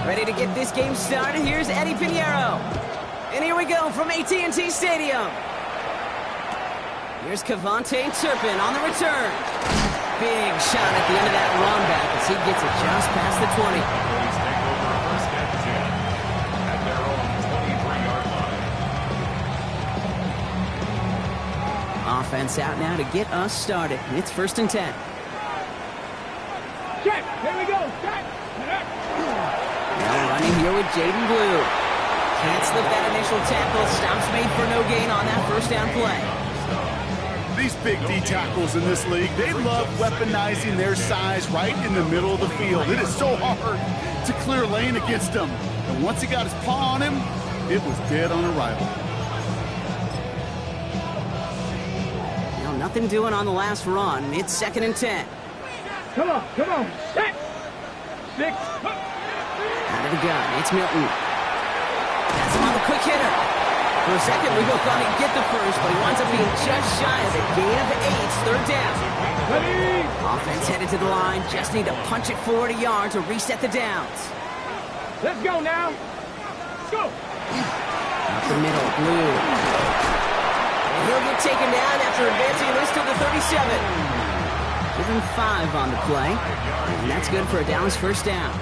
Ready to get this game started? Here's Eddie Pinheiro. And here we go from AT&T Stadium. Here's Kevontae Turpin on the return. Big shot at the end of that run back as he gets it just past the 20. Offense out now to get us started. It's 1st and 10. Check. Here we go. Check. Now running here with Jaden Blue. Can't slip that initial tackle. Stops made for no gain on that 1st down play. These big D tackles in this league, they love weaponizing their size right in the middle of the field. It is so hard to clear lane against them. And once he got his paw on him, it was dead on arrival. Now nothing doing on the last run. It's 2nd and 10. Come on. Check. 6. Out of the gun, it's Milton. That's him on the quick hitter. For a second, we both thought he'd get the first, but he winds up being just shy of a gain of 8, 3rd down. Ready. Offense headed to the line, just need to punch it forward a yard to reset the downs. Let's go now. Let's go. Up the middle, Blue. And he'll get taken down after advancing this to the 37. Give him 5 on the play, and that's good for a Dallas 1st down.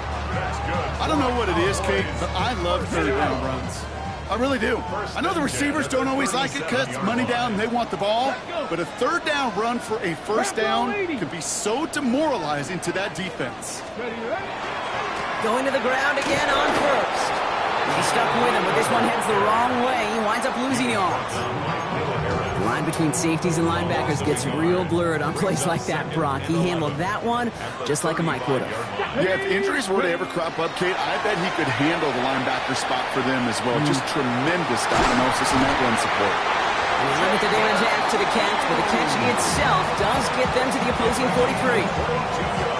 I don't know what it is, Kate, but I love 3rd down runs. I really do. I know the receivers don't always like it because money down, they want the ball. But a 3rd down run for a 1st down can be so demoralizing to that defense. Going to the ground again on 1st. He's stuck with him, but this one heads the wrong way. He winds up losing yards. The line between safeties and linebackers gets real blurred on plays like that, Brock. He handled that one just like a Mike would have. Yeah, if injuries were to ever crop up, Kate, I bet he could handle the linebacker spot for them as well. Just tremendous diagnosis in that run support. And they limit the damage after the catch, but the catch itself does get them to the opposing 43.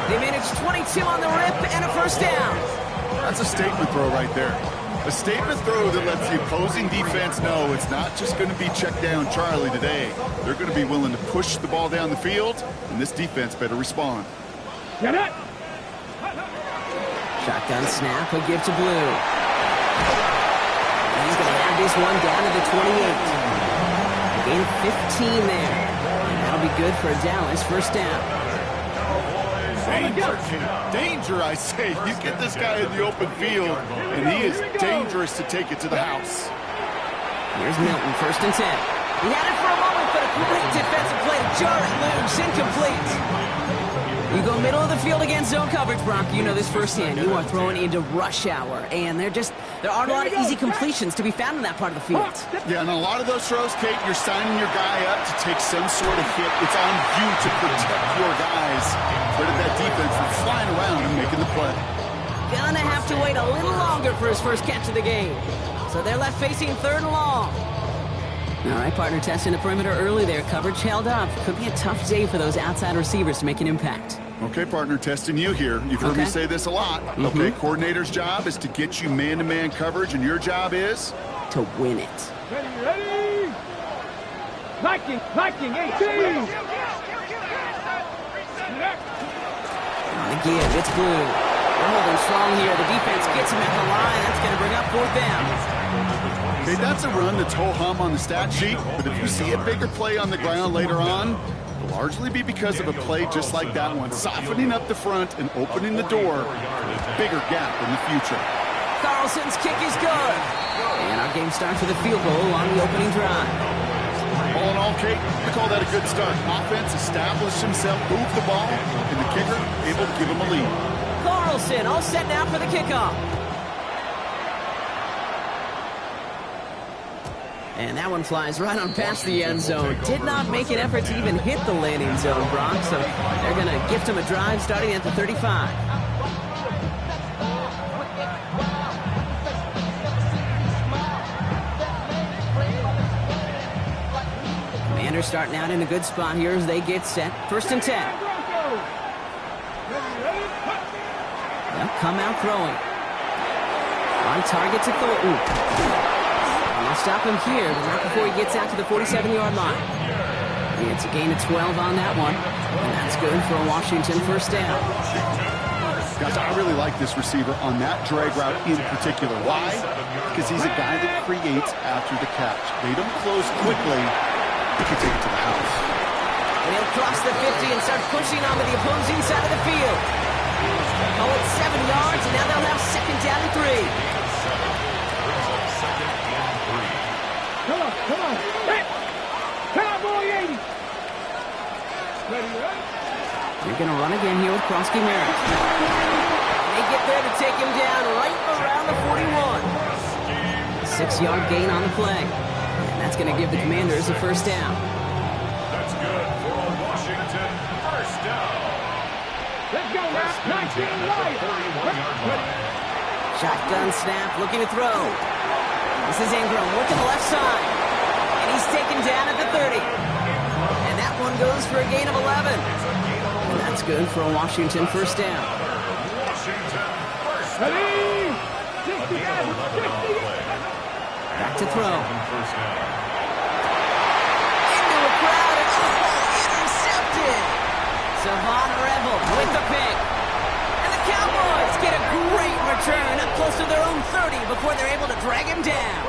They managed 22 on the rip and a 1st down. That's a statement throw right there. A statement throw that lets the opposing defense know it's not just going to be check down Charlie today. They're going to be willing to push the ball down the field, and this defense better respond. Get it. Shotgun snap, he'll give to Blue. And he's going to have this one down to the 28. A gain of 15 there. And that'll be good for a Dallas 1st down. Danger, I say. You get this guy in the open field, and he is dangerous to take it to the house. Here's Milton, 1st and 10. He had it for a moment, but a great defensive play to jar it loose, incomplete. You go middle of the field against zone coverage, Brock. You know this firsthand. You are throwing into rush hour, and there aren't a lot of easy completions to be found in that part of the field. Yeah, and a lot of those throws, Kate, you're signing your guy up to take some sort of hit. It's on you to protect your guys. Credit that defense for flying around and making the play. Gonna have to wait a little longer for his first catch of the game. So they're left facing 3rd and long. All right, partner, testing the perimeter early there. Coverage held up. Could be a tough day for those outside receivers to make an impact. Okay, partner, testing you here. You've heard me say this a lot. Okay, coordinator's job is to get you man-to-man coverage, and your job is? To win it. Ready. Viking, 18. On the give, it's Blue. They're holding strong here. The defense gets him at the line. That's going to bring up 4th down. Okay, that's a run that's ho-hum on the stat sheet, but if you see a bigger play on the ground later on, it'll largely be because of a play just like that one, softening up the front and opening the door for a bigger gap in the future. Carlson's kick is good. And our game starts with a field goal on the opening drive. All in all, Kate, we call that a good start. Offense established himself, moved the ball, and the kicker able to give him a lead. Carlson all set now for the kickoff. And that one flies right on past the end zone. Did not make an effort to even hit the landing zone, Brock. So they're going to gift him a drive starting at the 35. Commanders starting out in a good spot here as they get set. 1st and 10. They'll come out throwing. On target to Thornton. They'll stop him here, but not before he gets out to the 47-yard line. It's a gain of 12 on that one, and that's good for a Washington 1st down. Guys, I really like this receiver on that drag route in particular. Why? Because he's a guy that creates after the catch. They don't close quickly. He can take it to the house. And he'll cross the 50 and start pushing onto the opposing side of the field. Oh, it's 7 yards, and now they'll have second down and 3. Come on, come on. Hey! Cowboy 80. Ready, right? You're going to run again here with Kronsky Merritt. They get there to take him down right around the 41. A 6-yard gain on the play. And that's going to give the Commanders a first down. That's good for a Washington first down. Let's go now. 19 wide. 41-yard line. Shotgun snap, looking to throw. This is Ingram working the left side. And he's taken down at the 30. And that one goes for a gain of 11. And that's good for a Washington first down. Washington first down. Ready? 60 guys. 60. Back to throw. First down. Into a crowd and intercepted. Savon Revel with the pick. And the Cowboys get a great return up close to their own 30 before they're able to drag him down.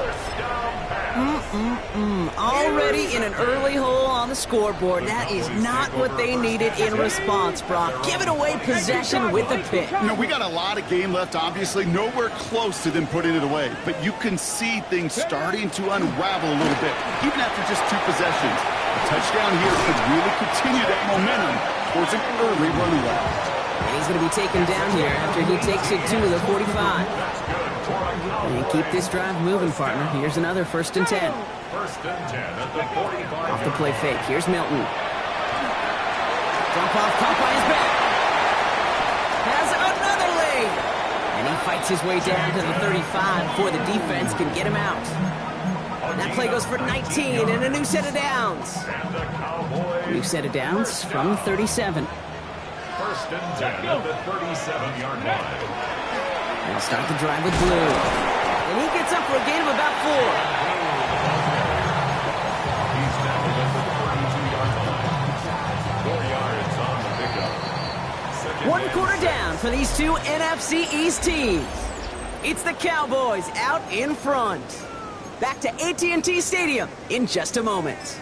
Already in an early hole on the scoreboard. That is not what they needed in response, Brock. Giving away possession with the pick. You know, we got a lot of game left, obviously. Nowhere close to them putting it away. But you can see things starting to unravel a little bit, even after just 2 possessions. A touchdown here could really continue that momentum towards an early runaway. And he's going to be taken down here after he takes it to the 45. And keep this drive moving, partner. Here's another 1st and 10. First and 10 at the 45. Off the play fake. Here's Milton. Dump off, caught by his back. Has another lead. And he fights his way down to the 35 before the defense can get him out. That play goes for 19 and a new set of downs. And the Cowboys. New set of downs from the 37. First and 10 at the 37-yard line. And start the drive with Blue. And he gets up for a gain of about 4. He's tackled at the 32-yard line. 4 yards on the pickup. One quarter down for these two NFC East teams. It's the Cowboys out in front. Back to AT&T Stadium in just a moment.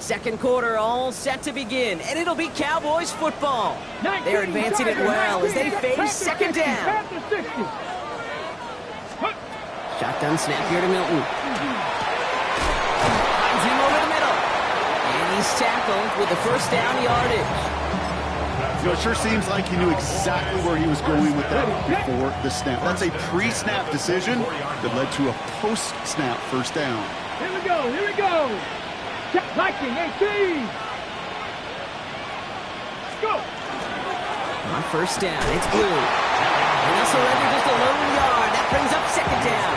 Second quarter all set to begin, and it'll be Cowboys football. They're advancing it well as they face second down. Shotgun snap here to Milton. Finds him over the middle. And he's tackled with the first down yardage. You know, it sure seems like he knew exactly where he was going with that before the snap. That's a pre-snap decision that led to a post-snap first down. Here we go, here we go. Viking 18. Let's go. On first down, it's Blue. And they'll surrender just a lone yard. That brings up second down.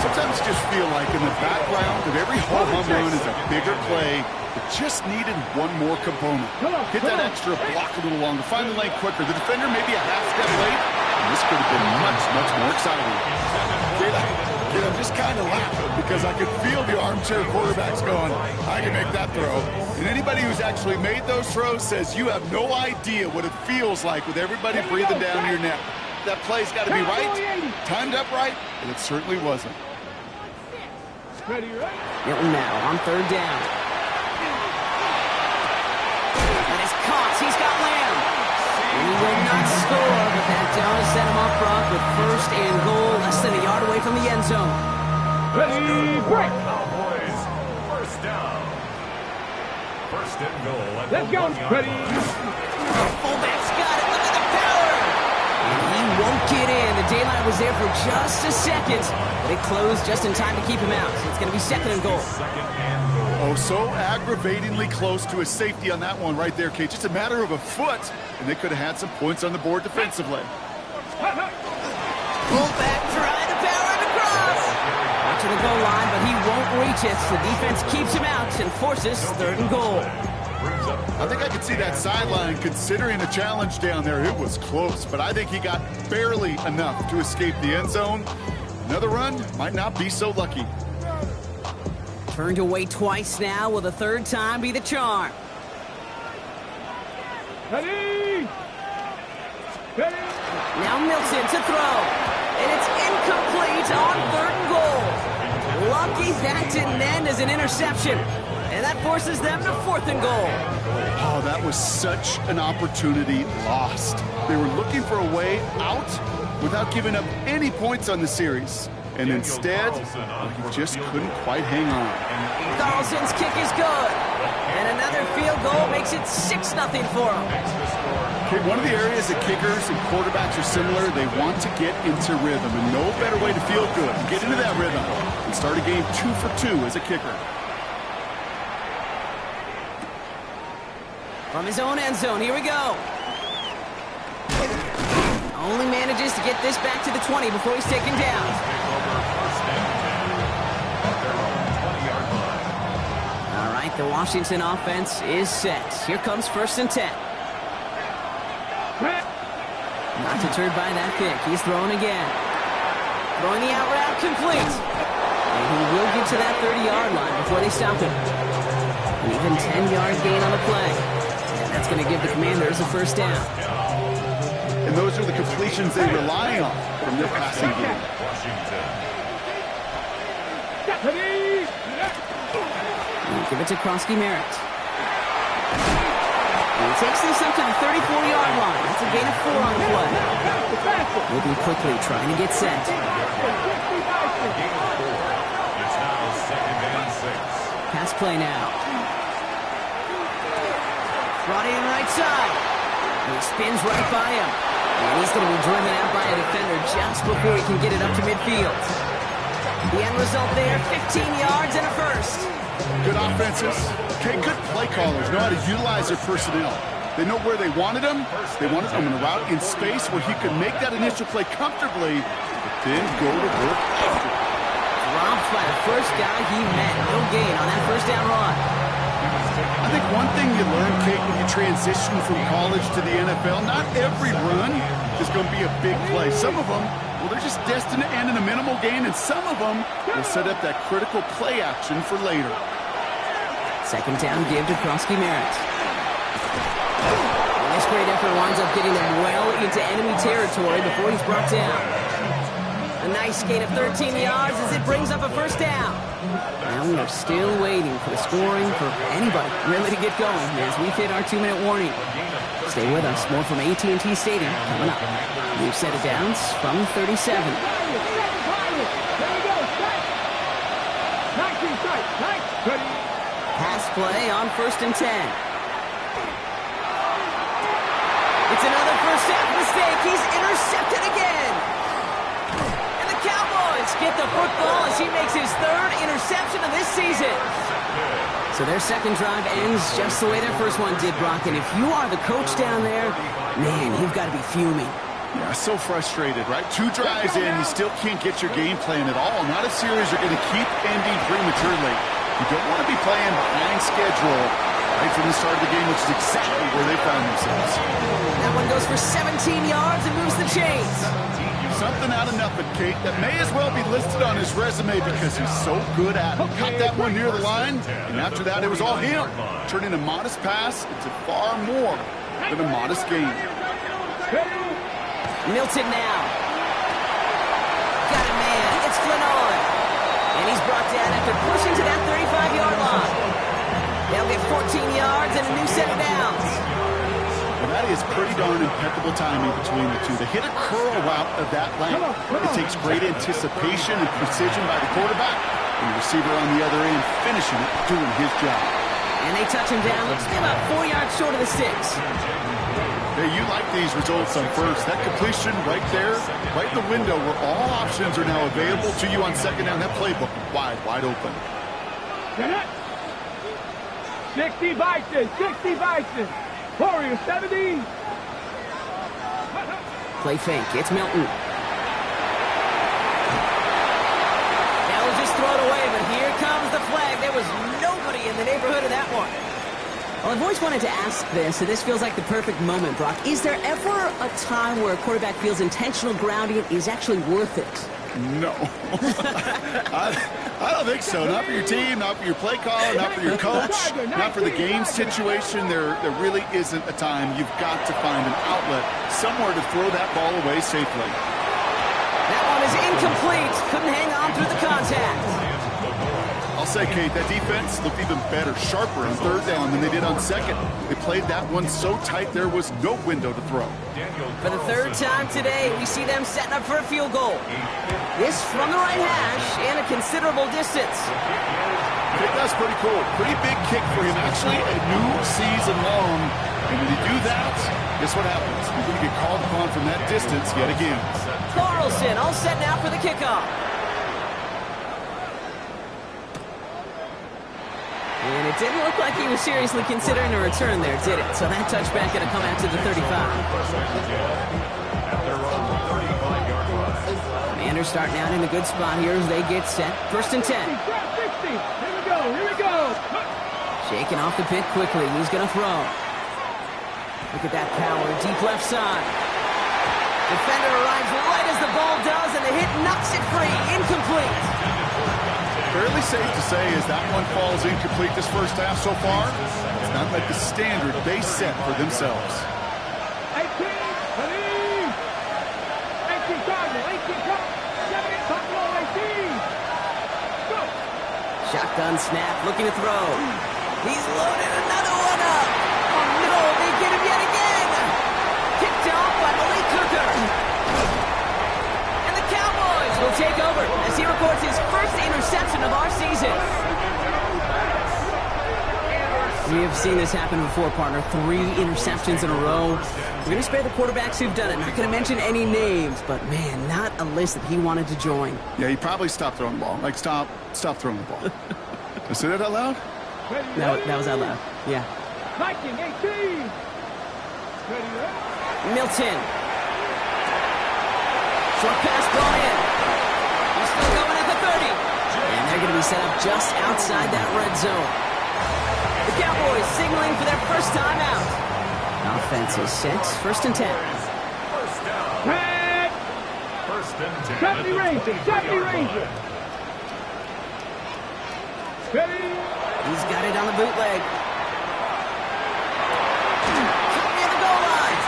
Sometimes you just feel like in the background of every home run is a bigger play. It just needed one more component. Get that extra block a little longer. Find the lane quicker. The defender maybe a half step late. And this could have been much, much more exciting. I'm just kind of laughing because I could feel the armchair quarterbacks going, I can make that throw. And anybody who's actually made those throws says you have no idea what it feels like with everybody breathing down your neck. That play's got to be right, timed up right, and it certainly wasn't. Ready, right? Milton now on third down. And it's caught. He's got Lamb. He will not score, but that does set him off, Brock, with first and goal, less than a yard away from the end zone. Ready, break. Cowboys first down. First and goal at Let's the go. 1-yard Ready. line. Fullback's got it. Look at the power. And he won't get in. The daylight was there for just a second, but it closed just in time to keep him out. So it's going to be second and goal. Second and goal. Oh, so aggravatingly close to a safety on that one right there, Kate. Just a matter of a foot, and they could have had some points on the board defensively. Fullback trying to power it across. Out to the goal line, but he won't reach it. The defense keeps him out and forces third and goal. I think I could see that sideline considering a challenge down there. It was close, but I think he got barely enough to escape the end zone. Another run might not be so lucky. Turned away twice now. Will the third time be the charm? Ready? Ready? Now Milton to throw. And it's incomplete on 3rd and goal. Lucky that didn't end as an interception. And that forces them to 4th and goal. Oh, that was such an opportunity lost. They were looking for a way out without giving up any points on the series. And instead, he just couldn't quite hang on. Carlson's kick is good. And another field goal makes it 6-0 for him. Okay, one of the areas that kickers and quarterbacks are similar, they want to get into rhythm. And no better way to feel good, get into that rhythm, and start a game 2 for 2 as a kicker. From his own end zone, here we go. Only manages to get this back to the 20 before he's taken down. All right, the Washington offense is set. Here comes 1st and 10. Not deterred by that kick. He's throwing again. Throwing the out route complete. And he will get to that 30-yard line before they stop him. An even 10-yard gain on the play. And that's going to give the Commanders a 1st down. And those are the completions they rely on from their passing game. Give it to Krosky-Merritt. He takes this up to the 34-yard line. That's a gain of 4 on the play. Moving quickly, trying to get set. Pass play now. Brought in right side. And he spins right by him. And he's going to be driven out by a defender just before he can get it up to midfield. The end result there, 15 yards and a 1st. Good offenses. Okay, good play callers know how to utilize their personnel. They know where they wanted him. They wanted him in a route in space where he could make that initial play comfortably, but then go to work after. Dropped by the first guy he met. No gain on that 1st down run. I think one thing you learn, Kate, when you transition from college to the NFL, not every run is going to be a big play. Some of them, well, they're just destined to end in a minimal gain, and some of them will set up that critical play action for later. 2nd down give to Krosky-Merritt. This great effort winds up getting them well into enemy territory before he's brought down. A nice gain of 13 yards as it brings up a 1st down. Now we are still waiting for the scoring for anybody really to get going as we've hit our 2-minute warning. Stay with us. More from AT&T Stadium coming up. We've set it down from 37. Pass play on 1st and 10. It's another 1st half mistake. He's intercepted again. And the Cowboys get the football as he makes his 3rd interception of this season. So their 2nd drive ends just the way their 1st one did, Brock. And if you are the coach down there, man, you've got to be fuming. Yeah, so frustrated, right? 2 drives in, you still can't get your game plan at all. Not a series you're going to keep ending prematurely. You don't want to be playing behind schedule right from the start of the game, which is exactly where they found themselves. That one goes for 17 yards and moves the chains. Something out of nothing, Kate, that may as well be listed on his resume because he's so good at it. Caught that one near the line, and after that, it was all him. Turning a modest pass into far more than a modest gain. Milton now. Got a man. It's Flannery. And he's brought down after pushing to that 35-yard line. They'll get 14 yards and a new set of downs. Well, that is pretty darn impeccable timing between the two. To hit a curl route of that length, it takes great anticipation and precision by the quarterback, and the receiver on the other end finishing it, doing his job. And they touch him down. Looks to be about 4 yards short of the 6. Hey, you like these results on 1st. That completion right there, right in the window where all options are now available to you on 2nd down. That playbook wide open. 60 Vikings, 60 Vikings. Warriors 70. Play fake. It's Milton. That was just thrown away, but here comes the flag. There was nobody in the neighborhood of that one. Well, I've always wanted to ask this, and this feels like the perfect moment, Brock. Is there ever a time where a quarterback feels intentional grounding is actually worth it? No. I don't think so. Not for your team, not for your play caller, not for your coach, not for the game situation. There really isn't a time. You've got to find an outlet, somewhere to throw that ball away safely. That one is incomplete. Couldn't hang on through the contact. I'll say, Kate, that defense looked even better, sharper on third down than they did on second. They played that one so tight there was no window to throw. For the third time today, we see them setting up for a field goal. This from the right hash and a considerable distance. Kate, that's pretty cool. Pretty big kick for him. Actually, a new season long. And when you do that, guess what happens? You're going to get called upon from that distance yet again. Carlson all set now for the kickoff. And it didn't look like he was seriously considering a return there, did it? So that touchback going to come out to the 35. Commanders starting out in a good spot here as they get set. First and 10. Here we go. Shaking off the pick quickly. Who's going to throw? Look at that power. Deep left side. Defender arrives right as the ball does, and the hit knocks it free. Incomplete. Fairly safe to say as that one falls incomplete this first half so far, it's not like the standard they set for themselves. 18 Cardinal, 18 Cardinal, 18. Go. Shotgun snap, looking to throw. He's loaded another one up. Oh no, they get him yet again. Kicked off by Malik Hooker. And the Cowboys will take over as he records his first interception of our season. We have seen this happen before, partner. 3 interceptions in a row. We're going to spare the quarterbacks who've done it. Not going to mention any names, but man, not a list that he wanted to join. Yeah, he probably stopped throwing the ball. Like, stop throwing the ball. Did I say that out loud? That was out loud. Yeah. Viking, 18. Milton. Short pass ball in. He's still going at the 30. And they're going to be set up just outside that red zone. The Cowboys signaling for their first time out. Offense is set. First and 10. First down. Red. First and 10. 70 Ranger. Ready. He's got it on the bootleg. Near the goal line.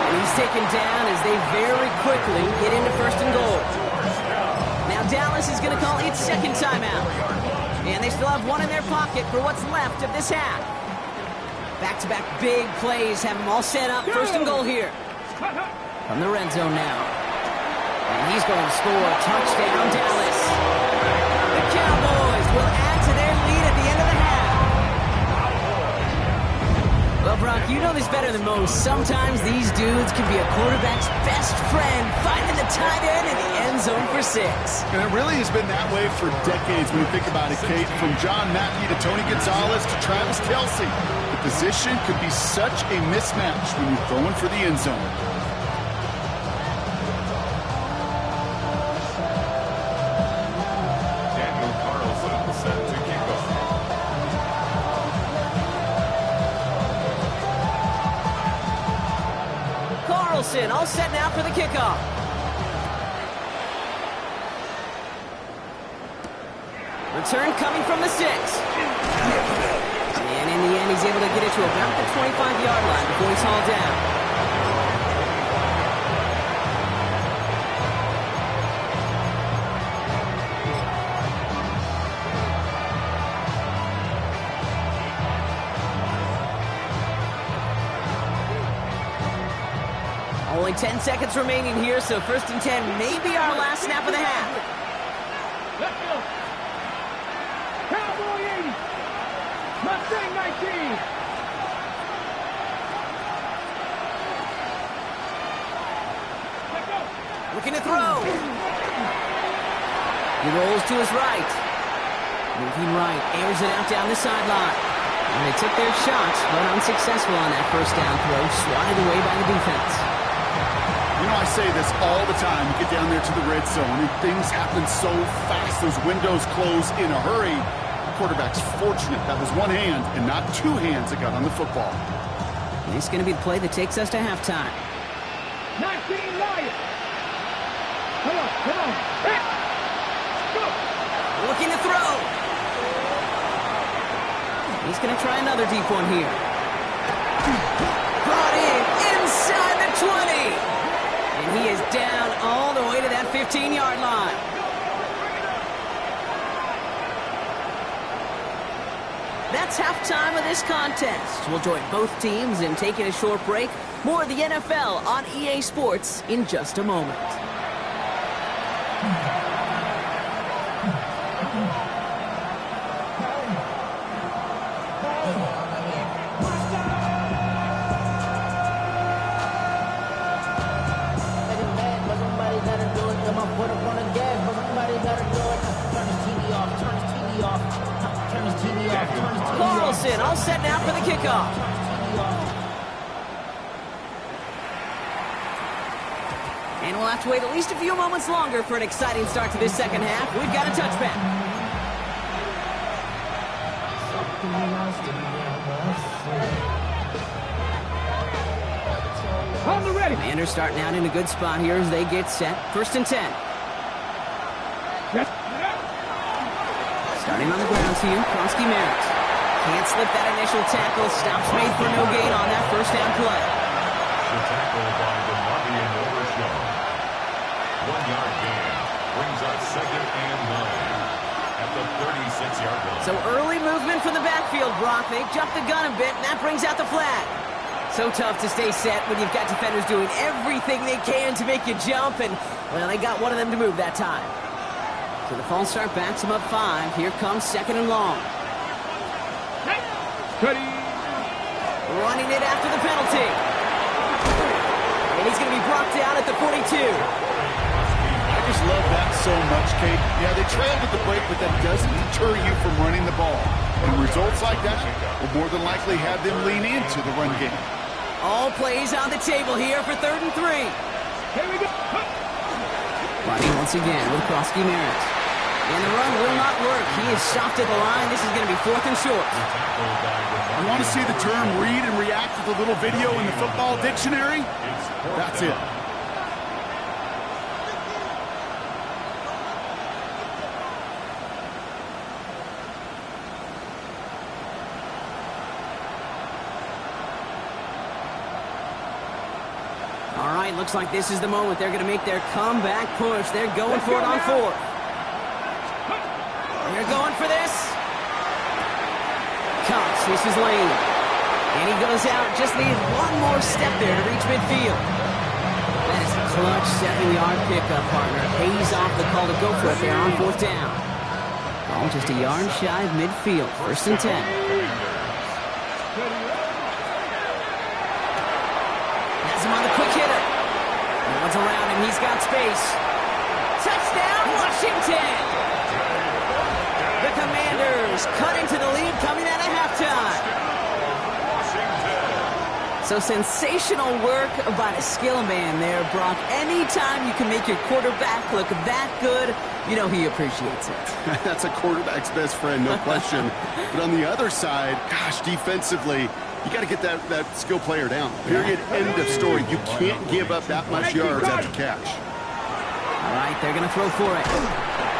And he's taken down as they very quickly get into first and goal. Now Dallas is going to call its second timeout. And they still have one in their pocket for what's left of this half. Back-to-back big plays have them all set up. First and goal here. From the red zone now. And he's going to score. Touchdown, Dallas. The Cowboys will add to their lead at the end of the half. Well, Brock, you know this better than most. Sometimes these dudes can be a quarterback's best friend, finding the tight end in the end zone for 6. And it really has been that way for decades when you think about it, Kate. From John Mackey to Tony Gonzalez to Travis Kelce. The position could be such a mismatch when you're throwing for the end zone. Daniel Carlson set to kick off. Carlson all set now for the kickoff. Return coming from the 6. And in the end, he's able to get it to about the 25-yard line before he's hauled down. Only 10 seconds remaining here, so first and 10 may be our last snap of the half. Let's go. Cowboy 80. Mustang 19. Let's go. Looking to throw. He rolls to his right. Moving right, airs it out down the sideline. And they took their shots, but unsuccessful on that first down throw, swatted away by the defense. You know, I say this all the time. You get down there to the red zone, and things happen so fast. Those windows close in a hurry. The quarterback's fortunate that was one hand and not 2 hands that got on the football. And this is going to be the play that takes us to halftime. 19 Lions. Come on. Back. Go. Looking to throw. He's going to try another deep one here. Brought in inside the 20. And he is down all the way to that 15-yard line. That's halftime of this contest. We'll join both teams in taking a short break. More of the NFL on EA Sports in just a moment. Carlson all set now for the kickoff. And we'll have to wait at least a few moments longer for an exciting start to this second half. We've got a touchback. On the ready. Commanders starting out in a good spot here as they get set. 1st and 10. Starting on the ground to you, Kronsky Merritt. Can't slip that initial tackle. Stops made for no gain on that first down play. The tackle by DeMarvion Overshawn. 1-yard gain brings us 2nd and 9 at the 36-yard line. So early movement from the backfield, Brock. They jumped the gun a bit, and that brings out the flag. So tough to stay set when you've got defenders doing everything they can to make you jump, and, well, they got one of them to move that time. So the false start backs him up 5. Here comes 2nd and long. Running it after the penalty. And he's going to be brought down at the 42. I just love that so much, Kate. Yeah, they trailed at the break, but that doesn't deter you from running the ball. And results like that will more than likely have them lean into the run game. All plays on the table here for 3rd and 3. Here we go. Running once again with Kronsky Merritt. And the run will not work. He is stopped at the line. This is going to be 4th and short. You want to see the term read and react with a little video in the football dictionary? That's it. All right, looks like this is the moment. They're going to make their comeback push. They're going for it on 4th. They're going for this. Cox, this is Lane. And he goes out. Just needs one more step there to reach midfield. That is a clutch 7-yard pickup, partner. Pays off the call to go for it there on 4th down. Ball just a yard shy of midfield. 1st and 10. Has him on the quick hitter. No one's around him. He's got space. Touchdown, Washington! The Commanders cut into the lead coming out of halftime. So sensational work by the skill man there, Brock. Anytime you can make your quarterback look that good, you know he appreciates it. That's a quarterback's best friend, no question. But on the other side, gosh, defensively, you got to get that skill player down. Period. End of story. You can't give up that much yards after catch. All right, they're going to throw for it.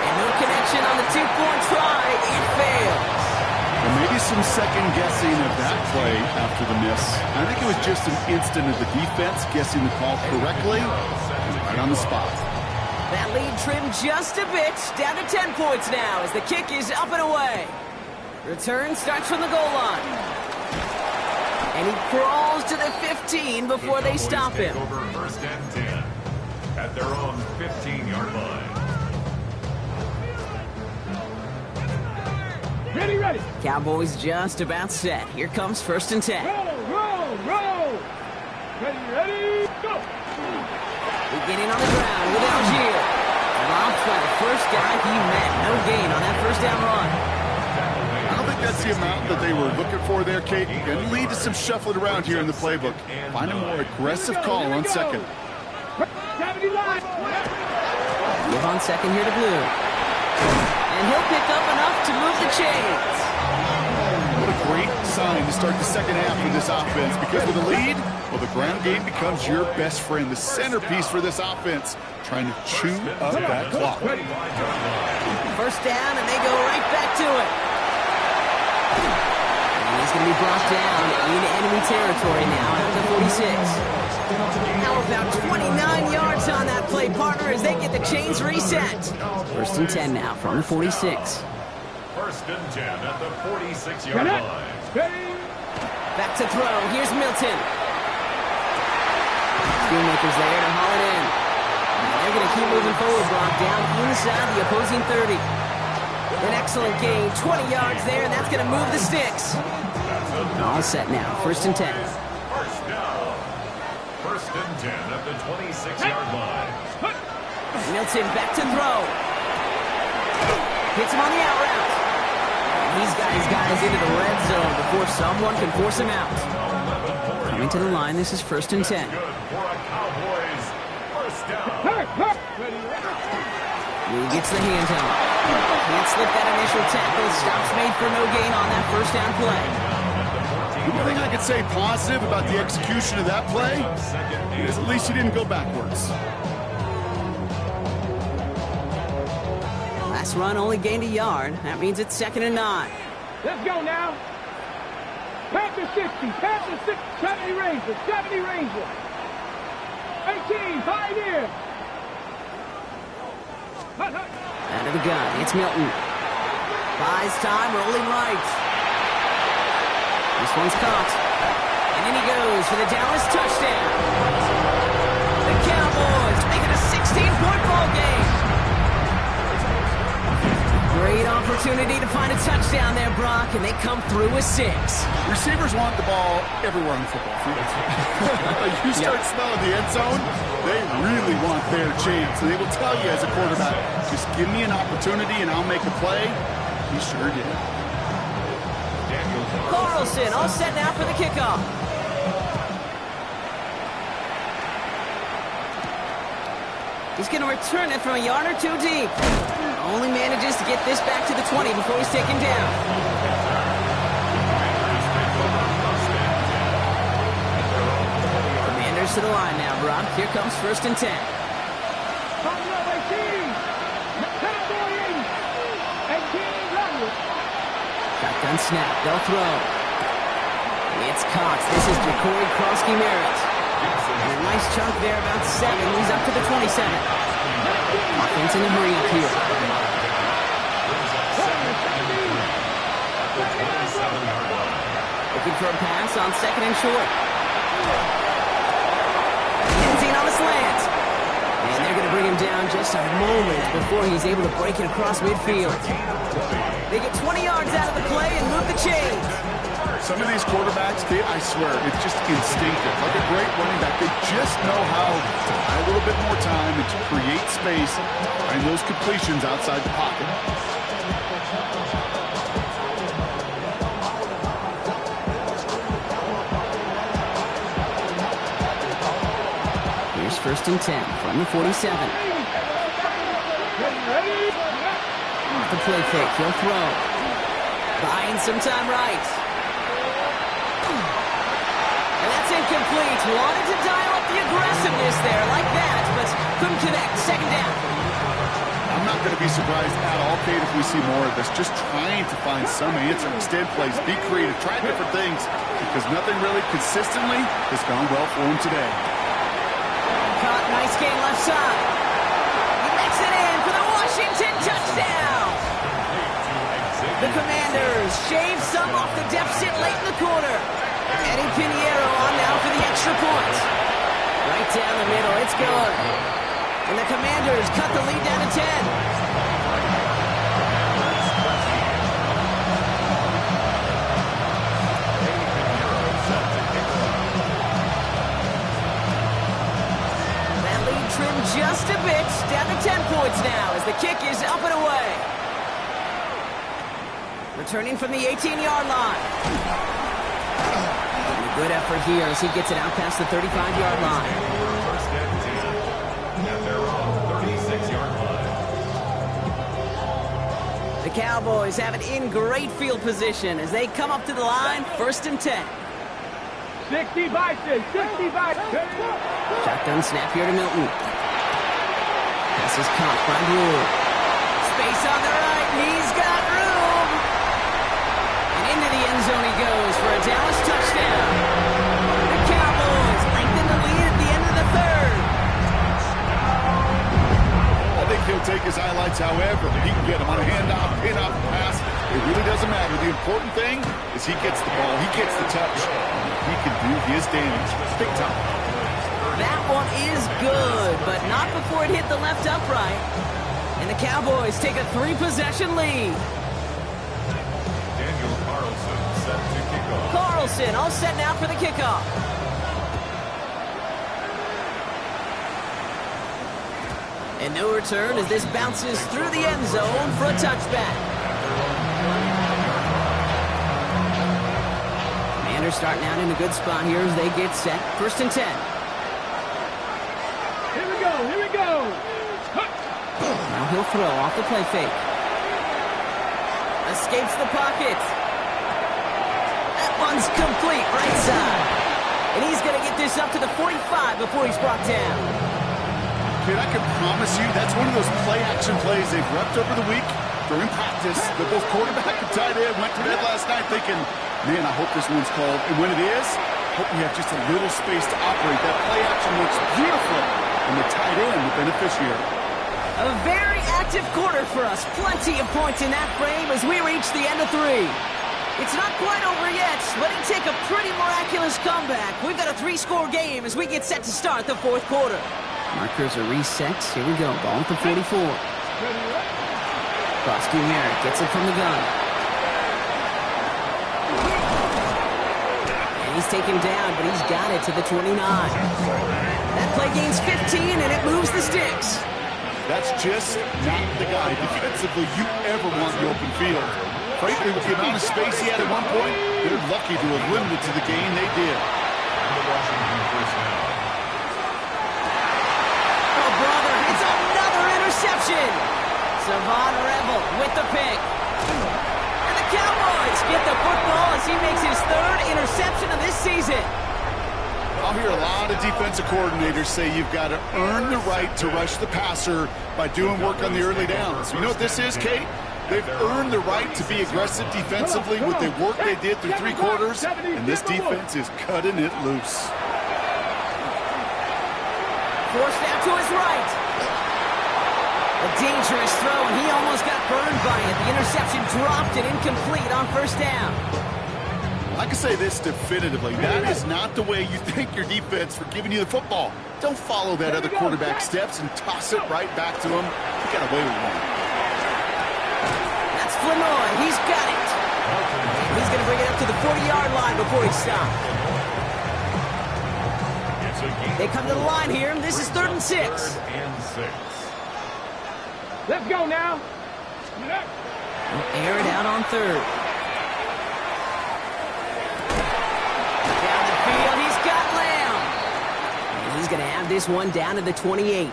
And no connection on the 2-point try. It fails. And maybe some second guessing of that play after the miss. I think it was just an instant of the defense guessing the call correctly and right on the spot. That lead trimmed just a bit. Down to 10 points now as the kick is up and away. Return starts from the goal line. And he crawls to the 15 before they stop him. Over 1st and 10 at their own 15-yard line. Ready. Cowboys just about set. Here comes 1st and 10. Roll. Ready, go. Beginning on the ground with Algier. Robbed by the first guy he met. No gain on that first down run. I don't think that's the amount that they were looking for there, Kate. Going to lead to some shuffling around here in the playbook. Find a more aggressive call on 2nd. Move on 2nd here to Blue. And he'll pick up enough to move the chains. What a great sign to start the second half for this offense because with a lead, well, the ground game becomes your best friend, the centerpiece for this offense, trying to chew up that clock. First down, and they go right back to it. And he's going to be brought down into enemy territory now at the 46. How about 29 yards on that play, partner, as they get the chains reset. First and 10 now from the 46. First and 10 at the 46-yard line. Back to throw. Here's Milton. Schoonmaker's there to haul it in. And they're going to keep moving forward, Brock, down inside the opposing 30. An excellent gain, 20 yards there, and that's going to move the sticks. All set now, first and 10. First down. First and 10 at the 26-yard line. Milton back to throw. Hits him on the out route. And he's got his guys into the red zone before someone can force him out. Coming to the line, this is first and 10. Good for a Cowboys first down. He gets the hands on. Can't slip that initial tackle. Stops made for no gain on that first down play. The only thing I could say positive about the execution of that play is at least he didn't go backwards. Last run only gained a yard. That means it's second and 9. Let's go now. Panther 60, Panther 60, 70 Rangers, 70 Rangers. 18, Pioneer. Out of the gun, it's Milton. Buys time, rolling right. This one's caught. And in he goes for the Dallas touchdown. The Cowboys make it a 16-point ball game. Great opportunity to find a touchdown there, Brock, and they come through with 6. Receivers want the ball everywhere on the football field. You start smelling the end zone, they really want their chance. And they will tell you as a quarterback, just give me an opportunity and I'll make a play. He sure did. Carlson all set now for the kickoff. He's going to return it from a yard or 2 deep. Only manages to get this back to the 20 before he's taken down. Commanders to the line now, Brock. Here comes first and 10. Shotgun snap. They'll throw. It's Cox. This is Jacory Krosky-Merritt. And a nice chunk there, about 7. He's up to the 27. Offense in the hurry up here. Looking for a pass on second and short. Kensington on the slant. And they're going to bring him down just a moment before he's able to break it across midfield. They get 20 yards out of the play and move the chains. Some of these quarterbacks, I swear, it's just instinctive. Like a great running back, they just know how to buy a little bit more time and to create space and those completions outside the pocket. Here's first and 10 from the 47. Off the play fake, he'll throw. Buying some time right. And that's incomplete. Wanted to dial up the aggressiveness there like that, but couldn't connect. Second down. I'm not going to be surprised at all, Kate, if we see more of this. Just trying to find some answer. Extend plays, be creative, try different things, because nothing really consistently has gone well for him today. Caught, nice gain left side. He makes it in for the Washington touchdown. The Commanders shave some off the deficit late in the quarter. Eddie Pinheiro on now for the extra point. Right down the middle, it's good. And the Commanders cut the lead down to 10. That lead trimmed just a bit, down to 10 points now as the kick is up and away. Returning from the 18-yard line. And a good effort here as he gets it out past the 35-yard line. First and 10 at their own 36-yard line. The Cowboys have it in great field position as they come up to the line, 1st and 10. 60 by 6, 60 by 6. Shotgun snap here to Milton. This is caught by Rule. Space on the right, and he's got room. And into the end zone he goes for a Dallas touchdown. The Cowboys lengthen the lead at the end of the 3rd. I think he'll take his highlights however he can get him on a handoff, pin-off, pass. It really doesn't matter. The important thing is he gets the ball, he gets the touch. He can do his damage big time. That one is good, but not before it hit the left upright. And the Cowboys take a 3-possession lead. Daniel Carlson set to kick off. Carlson all set now for the kickoff. And no return as this bounces through the end zone for a touchback. Commanders starting out in a good spot here as they get set. 1st and 10. Here we go, here we go. Now he'll throw off the play fake. Escapes the pocket. That one's complete, right side. And he's going to get this up to the 45 before he's brought down. Kid, I can promise you that's one of those play-action plays they've repped over the week during practice. But both quarterback and tight end went to bed last night thinking, man, I hope this one's called. And when it is, hope we have just a little space to operate. That play-action looks beautiful. And the tight end, the beneficiary. A very active quarter for us. Plenty of points in that frame as we reach the end of 3. It's not quite over yet, but it take a pretty miraculous comeback. We've got a 3-score game as we get set to start the 4th quarter. Markers are reset. Here we go. Ball at the 44. Boston Merritt gets it from the gun. And he's taken down, but he's got it to the 29. That play gains 15, and it moves the sticks. That's just not the guy defensively you ever want in the open field. Frankly, with the amount of space he had at one point, they're lucky to have limited to the gain they did. And the Washington first down. Oh, brother, it's another interception. Savon Rebel with the pick. And the Cowboys get the football as he makes his 3rd interception of this season. I'll hear a lot of defensive coordinators say you've got to earn the right to rush the passer by doing work on the early downs. You know what this is, Kate? They've earned the right to be aggressive defensively with the work they did through 3 quarters, and this defense is cutting it loose. Forced out to his right. A dangerous throw, and he almost got burned by it. The interception dropped and incomplete on 1st down. I can say this definitively. That is not the way you thank your defense for giving you the football. Don't follow that other quarterback steps and toss it right back to him. You got away with one. That's Flanoy. He's got it. He's going to bring it up to the 40-yard line before he stops. They come to the line here, and this is 3rd and 6. 3rd and 6. Let's go now. Air it out on 3rd. Down the field, he's got Lamb. And he's going to have this one down to the 28.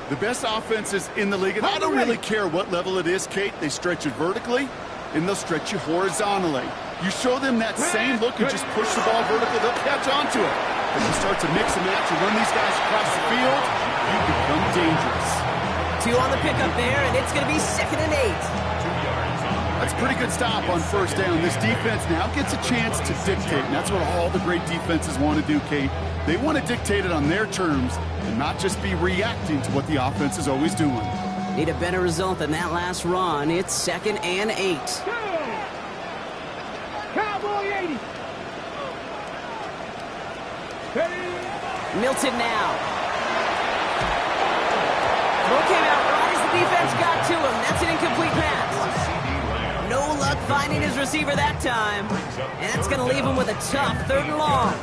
The best offenses in the league, and I don't really care what level it is, Kate, they stretch it vertically, and they'll stretch you horizontally. You show them that same look and just push the ball vertical, they'll catch on to it. If you start to mix and match and run these guys across the field, you become dangerous. 2 on the pickup there, and it's going to be 2nd and 8. 2 yards on. That's a pretty good stop on 1st down. This defense now gets a chance to dictate, and that's what all the great defenses want to do, Kate. They want to dictate it on their terms and not just be reacting to what the offense is always doing. Need a better result than that last run. It's 2nd and 8. Cowboy 80. Milton now. Throw came out right as the defense got to him. That's an incomplete pass. No luck finding his receiver that time. And that's going to leave him with a tough 3rd and long.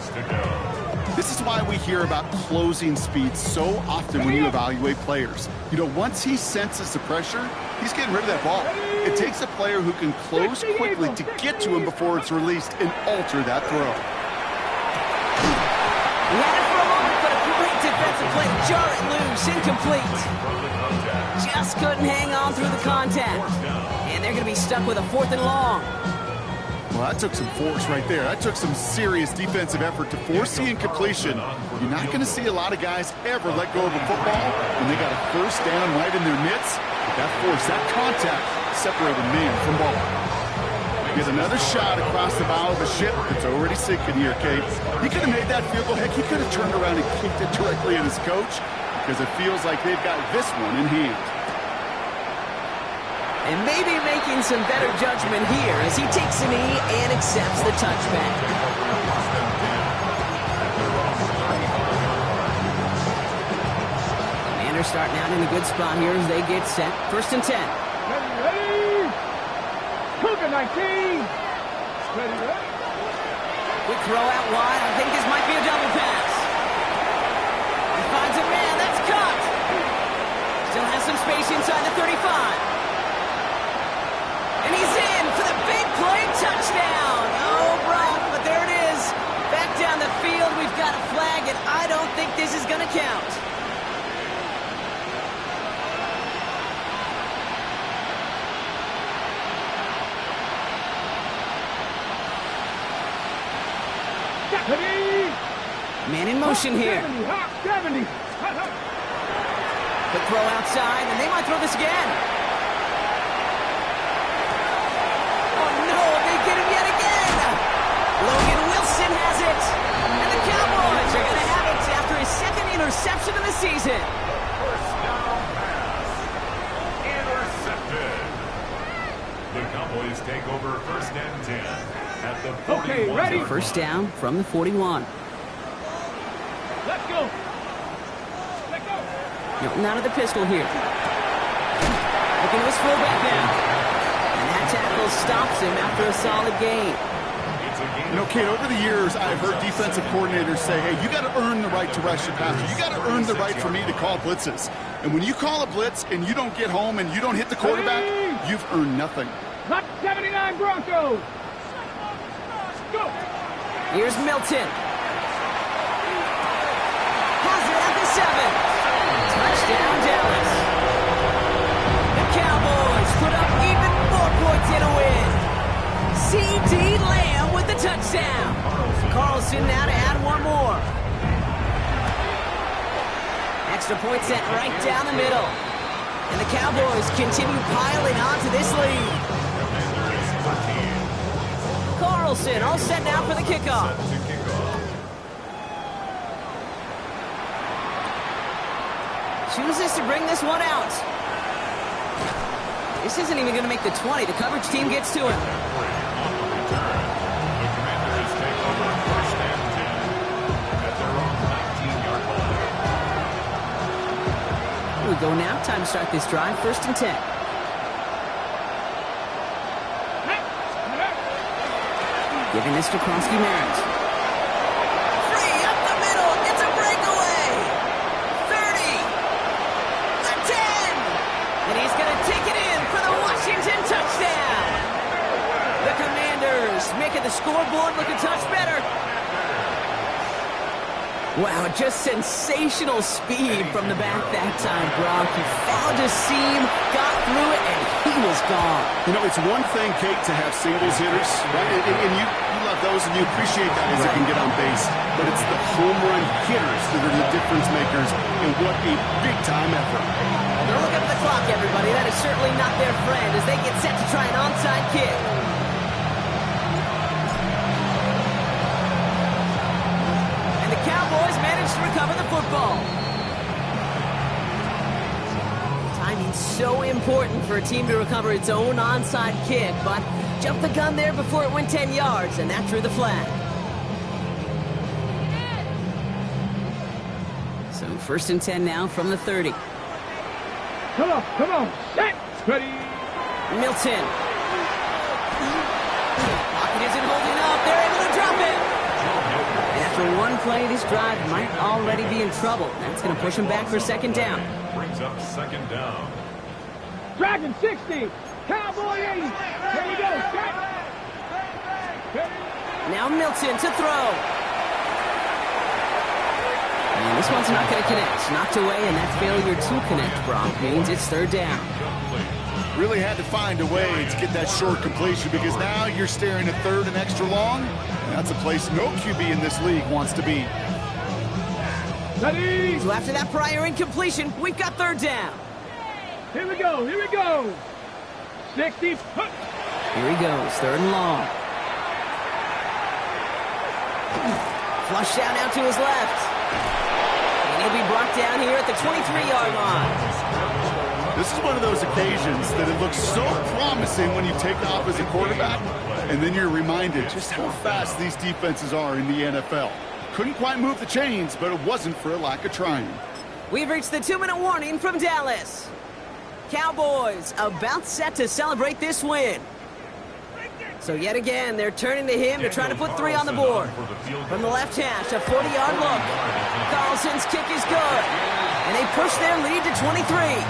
This is why we hear about closing speed so often when you evaluate players. You know, once he senses the pressure, he's getting rid of that ball. It takes a player who can close quickly to get to him before it's released and alter that throw. He had it for a moment, but a great Great defensive play to jar it loose. Incomplete. From the contact. Just couldn't hang on through the contact. And they're going to be stuck with a 4th and long. Well, that took some force right there. That took some serious defensive effort to force the incompletion. You're not going to see a lot of guys ever let go of a football when they got a first down right in their midst. That force, that contact, separated man from ball. Get another shot across the bow of the ship. It's already sinking here, Kate. He could have made that field goal. Heck, he could have turned around and kicked it directly at his coach because it feels like they've got this one in hand. And maybe making some better judgment here as he takes a knee and accepts the touchback. Commanders starting out in a good spot here as they get set. 1st and 10. Ready? Cougar 19. Ready? Quick throw out wide. I think this might be a double pass. He finds a man. That's cut. Still has some space inside the 35. And he's in for the big play touchdown. Oh, Brock, but there it is. Back down the field, we've got a flag, and I don't think this is going to count. Man in motion here. 70. The throw outside, and they might throw this again. Logan Wilson has it. And the Cowboys are going to have it after his 2nd interception of the season. First down pass. Intercepted. The Cowboys take over 1st and 10 at the 41. Okay, ready? 1st down from the 41. Let's go. Let's go. Milton out of the pistol here. Looking to his fullback now. And that tackle stops him after a solid gain. You know, Kate, over the years, I've heard defensive coordinators say, hey, you got to earn the right to rush your passer. You got to earn the right for me to call blitzes. And when you call a blitz and you don't get home and you don't hit the quarterback, you've earned nothing. Hot 79 Broncos. Go. Here's Milton. Has it at the 7. Touchdown, Dallas. The Cowboys put up even more points in a win. C.D. Lamb with the touchdown. Carlson now to add one more. Extra point set right down the middle. And the Cowboys continue piling on to this lead. Carlson all set now for the kickoff. Chooses to bring this one out. This isn't even going to make the 20. The coverage team gets to him. We go now. Time to start this drive. 1st and 10. Giving this to Kronsky-Merritt. Free up the middle. It's a breakaway. 30. The 10. And he's going to take it in for the Washington touchdown. The Commanders making the scoreboard look a touch better. Wow, just sensational speed from the back that time, Brock. He found a seam, got through it, and he was gone. You know, it's one thing, Kate, to have singles hitters, right? And you love those and you appreciate that as they can get on base. But it's the home run hitters that are the difference makers, and what a big-time effort. They're looking at the clock, everybody. That is certainly not their friend as they get set to try an onside kick. Cowboys managed to recover the football. Timing's so important for a team to recover its own onside kick, but jumped the gun there before it went 10 yards, and that drew the flag. So 1st and 10 now from the 30. Come on, set, ready. Milton. Pocket isn't holding up. They're able to drop it. After one play, this drive might already be in trouble. That's going to push him back for 2nd down. Brings up 2nd down. Dragon 60. Cowboy 80. Here we go. Set. Now Milton to throw. And this one's not going to connect. Knocked away, and that failure to connect, Brock, means it's third down. Really had to find a way to get that short completion because now you're staring at third and extra long. And that's a place no QB in this league wants to be. Ready? So after that prior incompletion, we've got third down. Here we go. Here we go. 60. Here he goes, third and long. Flush out now to his left. And he'll be brought down here at the 23-yard line. This is one of those occasions that it looks so promising when you take off as a quarterback, and then you're reminded just how fast these defenses are in the NFL. Couldn't quite move the chains, but it wasn't for a lack of trying. We've reached the 2-minute warning from Dallas. Cowboys about set to celebrate this win. So yet again, they're turning to him to try to put 3 on the board. From the left hash, a 40-yard look. Carlson's kick is good. And they push their lead to 23.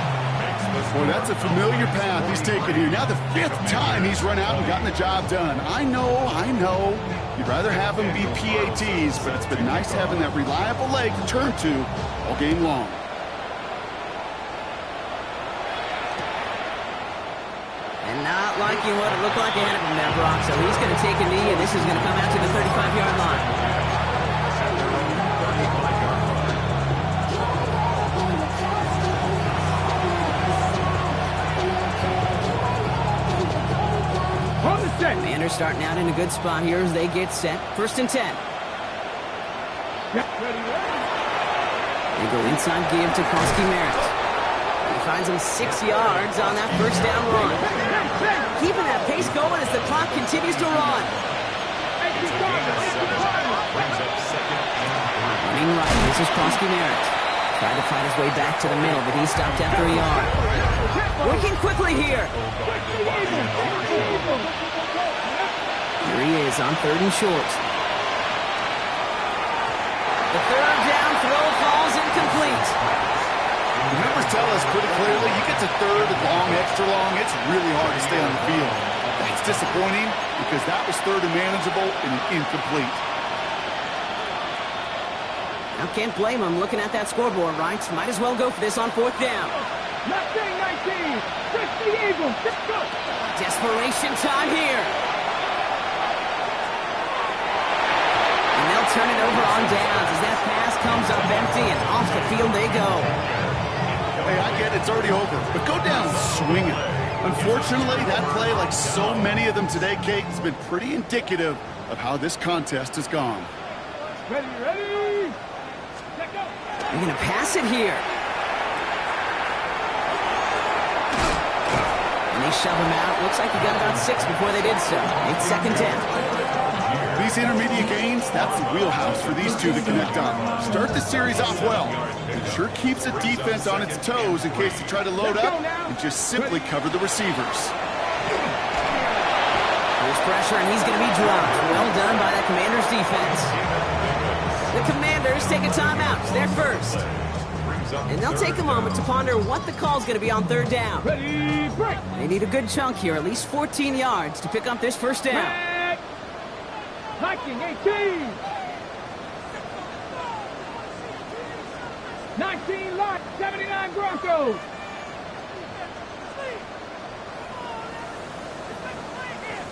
Boy, that's a familiar path he's taken here. Now the 5th time he's run out and gotten the job done. I know. You'd rather have him be PATs, but it's been nice having that reliable leg to turn to all game long. And not liking what it looked like ahead of him now, Brock. So he's going to take a knee, and this is going to come out to the 35-yard line. Commanders starting out in a good spot here as they get set. 1st and 10. They go inside give to Koski Merritt. He finds him 6 yards on that first down run. Keeping that pace going as the clock continues to run. Running right, this is Koski Merritt. Trying to find his way back to the middle, but he's stopped after a yard. Working quickly here. Here he is on 3rd and short. The 3rd down throw falls incomplete. The numbers tell us pretty clearly, you get to 3rd and long, extra long, it's really hard to stay on the field. That's disappointing because that was 3rd and manageable and incomplete. Now can't blame him looking at that scoreboard, right? Might as well go for this on 4th down. 19, 60 Eagles, let's go. Desperation time here. And they'll turn it over on downs as that pass comes up empty and off the field they go. Hey, I get it's already over, but go down swinging. Unfortunately, that play, like so many of them today, Kate, has been pretty indicative of how this contest has gone. Ready. Let go. They're going to pass it here. And they shove him out. Looks like he got about 6 before they did so. It's 2nd down. These intermediate gains, that's the wheelhouse for these two to connect up. Start the series off well. It sure keeps the defense on its toes in case they try to load up and just simply cover the receivers. There's pressure, and he's going to be dropped. Well done by that Commanders defense. The Commanders take a timeout. It's their first. And they'll take a moment to ponder what the call's going to be on 3rd down. Ready, break. They need a good chunk here, at least 14 yards to pick up this first down. Viking 18. 19 Lot, 79 Broncos.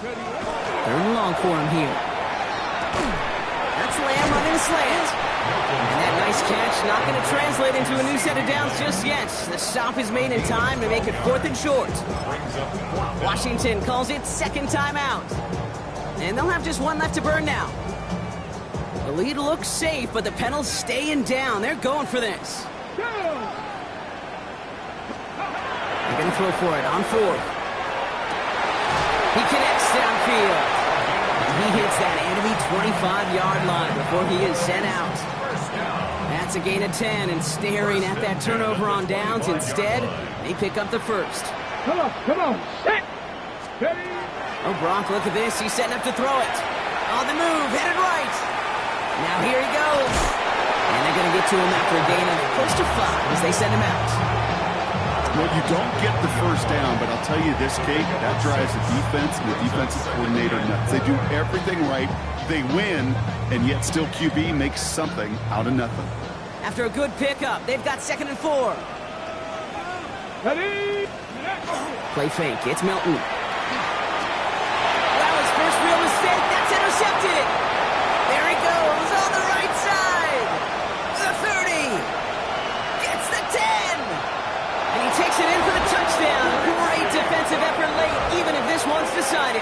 Third and long for him here. That's Lamb running a slant. And that nice catch not going to translate into a new set of downs just yet. The stop is made in time to make it 4th and short. Washington calls it 2nd timeout. And they'll have just 1 left to burn now. The lead looks safe, but the penalty's staying down. They're going for this. They're going to throw for it on 4th. He connects downfield. He hits that enemy 25-yard line before he is sent out. That's a gain of 10, and staring at that turnover on downs instead, they pick up the first. Come on, set, ready. Oh, Brock, look at this. He's setting up to throw it. On the move, headed right. Now here he goes. And they're going to get to him after a gain of close to 5 as they send him out. Well, you don't get the first down, but I'll tell you this, Kate, that drives the defense and the defensive coordinator nuts. They do everything right, they win, and yet still QB makes something out of nothing. After a good pickup, they've got 2nd and 4. Ready? Play fake. It's Milton. Wow, his first real mistake. That's intercepted. There he goes on the right side. The 30. Gets the 10. And he takes it in for the touchdown. Great defensive effort late, even if this one's decided.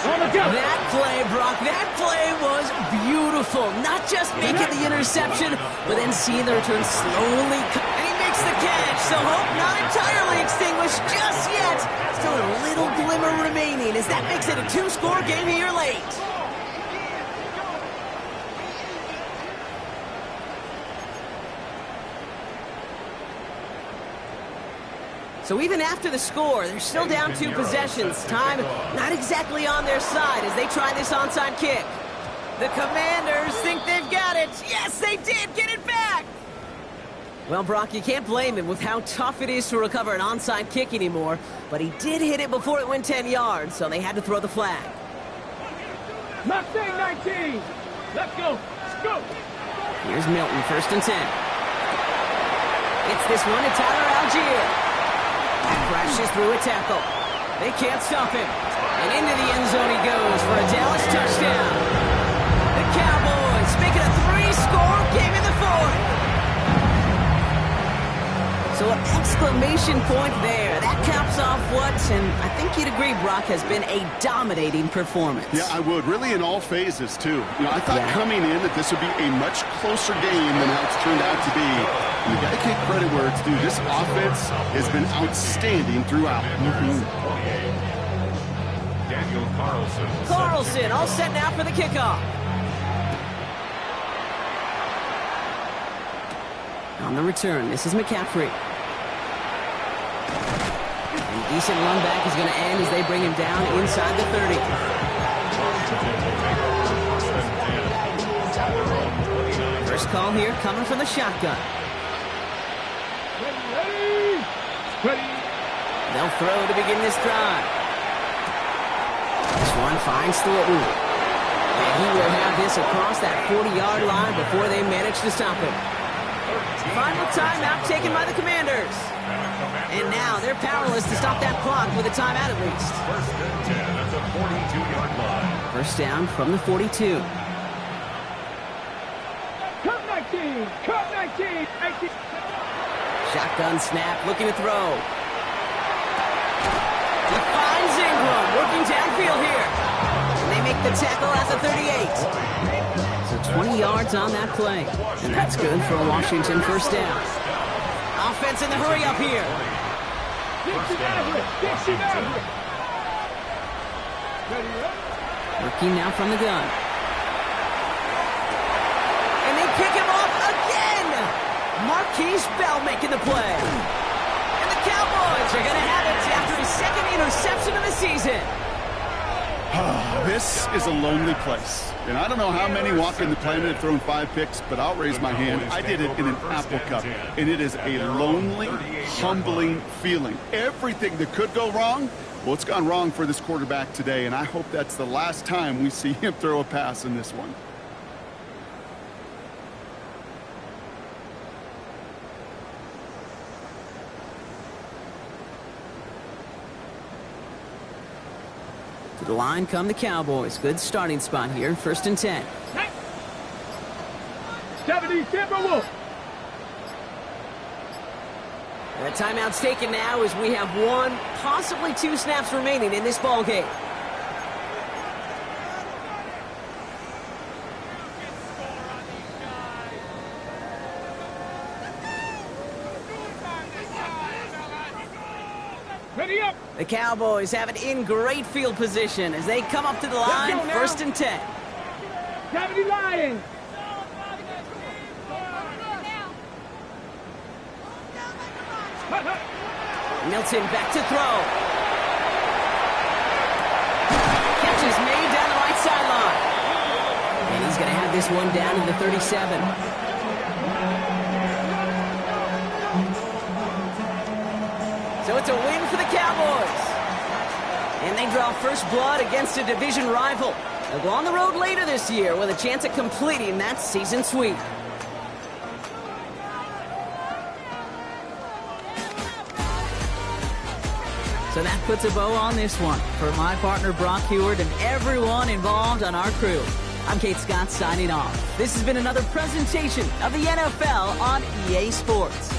That play, Brock, that play was beautiful. Not just making the interception, but then seeing the return slowly. And he makes the catch, so hope not entirely extinguished just yet. Still a little glimmer remaining as that makes it a 2-score game here late. So even after the score, they're still down 2 possessions. Time not exactly on their side as they try this onside kick. The Commanders think they've got it. Yes, they did get it back. Well, Brock, you can't blame him with how tough it is to recover an onside kick anymore. But he did hit it before it went 10 yards, so they had to throw the flag. Mustang 19. Let's go. Let's go. Here's Milton, 1st and 10. It's this one to Tyler Algier. Crashes through a tackle. They can't stop him. And into the end zone he goes for a Dallas touchdown. The Cowboys make it a 3-score game in the 4th. So an exclamation point there. That caps off what, and I think you'd agree, Brock, has been a dominating performance. Yeah, I would. Really in all phases, too. You know, I thought coming in that this would be a much closer game than how it's turned out to be. And you got to give credit where it's due. This offense has been outstanding throughout. Daniel Carlson. Carlson all set now for the kickoff. On the return, this is McCaffrey. And decent run back is going to end as they bring him down inside the 30. First call here coming from the shotgun. Ready. They'll throw to begin this drive. This one finds Thornton. And he will have this across that 40-yard line before they manage to stop him. Final timeout taken by the Commanders. And now they're powerless to stop that clock with a timeout at least. 1st and 10 at the 42-yard line. First down from the 42. Cut 19. Cut 19. 19. Shotgun snap, looking to throw. He finds Ingram, working downfield here. And they make the tackle at the 38. So 20 yards on that play. And that's good for a Washington first down. Offense in the hurry up here. Dixie Maverick. Dixie Maverick. Ready up. Working now from the gun. And they pick him off again. Marquise Bell making the play. And the Cowboys are going to have it after his 2nd interception of the season. This is a lonely place. And I don't know how many walk in the planet have thrown 5 picks, but I'll raise my hand. I did it in an Apple Cup. And it is a lonely, humbling feeling. Everything that could go wrong, well, it's gone wrong for this quarterback today. And I hope that's the last time we see him throw a pass in this one. To the line come the Cowboys. Good starting spot here. 1st and 10. 70 Timberwolves. The timeout's taken now as we have 1, possibly 2 snaps remaining in this ball game. Ready up. The Cowboys have it in great field position as they come up to the line. 1st and 10. 70 Lions. Milton back to throw. Catch is made down the right sideline. And he's going to have this one down in the 37. So it's a win for the Cowboys. And they draw first blood against a division rival. They'll go on the road later this year with a chance at completing that season sweep. So that puts a bow on this one. For my partner Brock Heward and everyone involved on our crew, I'm Kate Scott signing off. This has been another presentation of the NFL on EA Sports.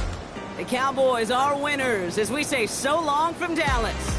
The Cowboys are winners as we say so long from Dallas.